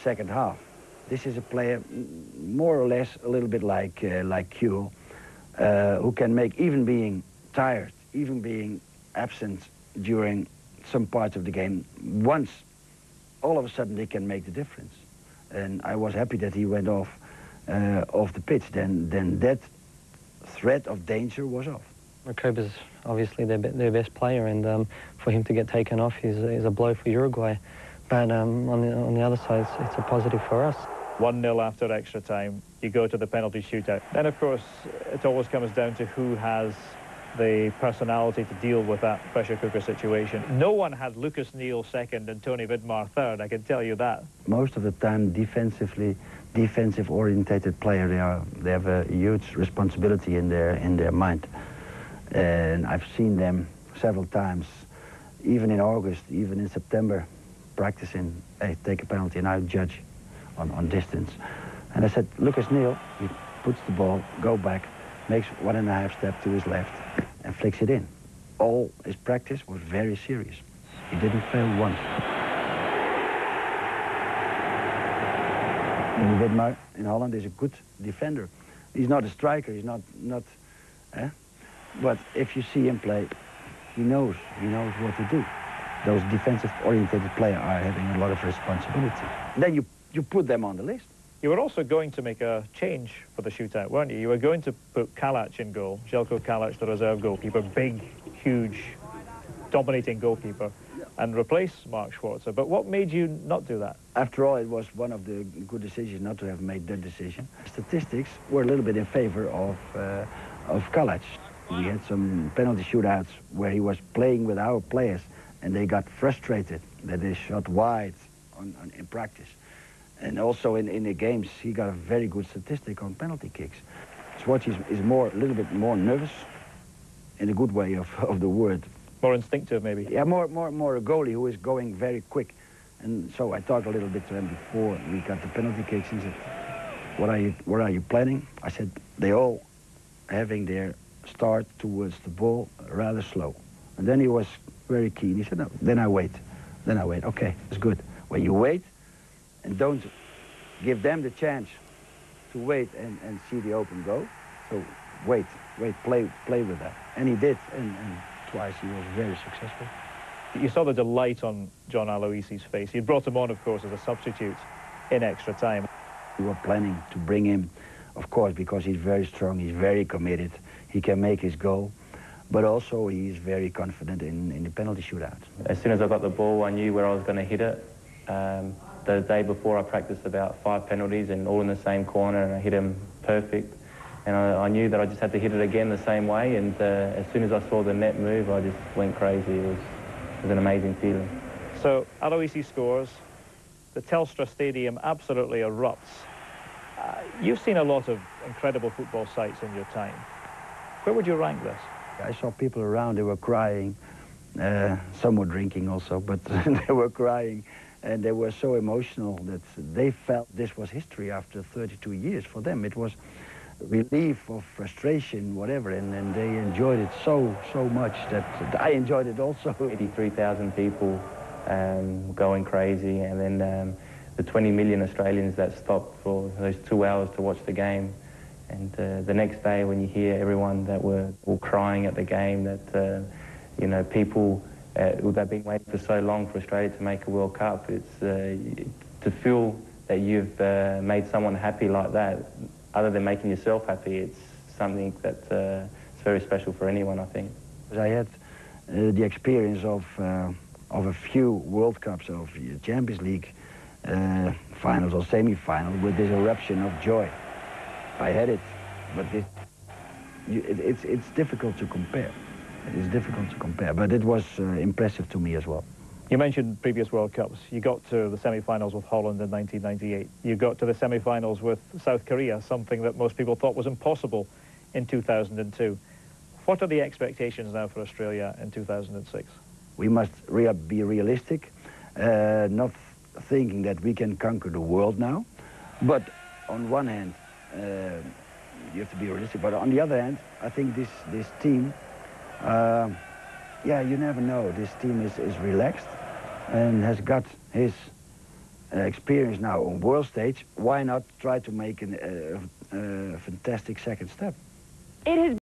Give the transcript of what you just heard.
second half. This is a player more or less a little bit like Kuhl, who can make, even being tired, even being absent during some parts of the game, once all of a sudden they can make the difference. And I was happy that he went off the pitch. Then that threat of danger was off. Recoba's obviously their best player, and for him to get taken off is a blow for Uruguay. But on the other side, it's a positive for us. 1-0 after extra time, you go to the penalty shootout. Then, of course, it always comes down to who has the personality to deal with that pressure cooker situation. No one had Lucas Neal second and Tony Vidmar third, I can tell you that. Most of the time, defensive-orientated player, they have a huge responsibility in their mind. And I've seen them several times, even in August, even in September, practicing, hey, take a penalty and I'll judge on distance. And I said, Lucas Neal, he puts the ball, go back, makes 1.5 steps to his left and flicks it in. All his practice was very serious. He didn't fail once. And Vidmar in Holland is a good defender. He's not a striker, he's not but if you see him play, he knows what to do. Those defensive-oriented players are having a lot of responsibility. Then you put them on the list. You were also going to make a change for the shootout, weren't you? You were going to put Kalac in goal, Željko Kalac, the reserve goalkeeper, big, huge, dominating goalkeeper, and replace Mark Schwarzer. But what made you not do that? After all, it was one of the good decisions not to have made that decision. Statistics were a little bit in favor of Kalac. We had some penalty shootouts where he was playing with our players and they got frustrated that they shot wide in practice. And also in the games, he got a very good statistic on penalty kicks. Schwartz is a little bit more nervous, in a good way of the word. More instinctive, maybe? Yeah, more a goalie who is going very quick. And so I talked a little bit to him before we got the penalty kicks. He said, what are you planning? I said, they all having their start towards the ball rather slow. And then he was very keen. He said, no, then I wait. Okay, that's good. When you wait and don't give them the chance to wait and see the open goal, so wait, play with that. And he did, and twice he was very successful. You saw the delight on John Aloisi's face. You brought him on, of course, as a substitute in extra time. We were planning to bring him, of course, because he's very strong, he's very committed, he can make his goal, but also he's very confident in the penalty shootout. As soon as I got the ball, I knew where I was going to hit it. The day before, I practiced about 5 penalties and all in the same corner, and I hit them perfect. And I knew that I just had to hit it again the same way, and as soon as I saw the net move, I just went crazy. It was an amazing feeling. So Aloisi scores, the Telstra Stadium absolutely erupts. You've seen a lot of incredible football sights in your time. Where would you rank this? I saw people around, they were crying, some were drinking also, but they were crying, and they were so emotional that they felt this was history after 32 years for them. It was relief of frustration, whatever, and they enjoyed it so much that I enjoyed it also. 83,000 people going crazy, and then the 20 million Australians that stopped for those 2 hours to watch the game. And the next day when you hear everyone that were all crying at the game, that, you know, people, they've been waiting for so long for Australia to make a World Cup, it's to feel that you've made someone happy like that, other than making yourself happy, it's something that it's very special for anyone, I think. I had the experience of a few World Cups, of Champions League finals or semi-finals with this eruption of joy. I had it, but it's difficult to compare. It is difficult to compare, but it was impressive to me as well. You mentioned previous World Cups. You got to the semi-finals with Holland in 1998. You got to the semi-finals with South Korea, something that most people thought was impossible in 2002. What are the expectations now for Australia in 2006? We must be realistic, not thinking that we can conquer the world now. But on one hand, you have to be realistic. But on the other hand, I think this team, yeah, you never know. This team is relaxed and has got his experience now on world stage, why not try to make a fantastic second step? It has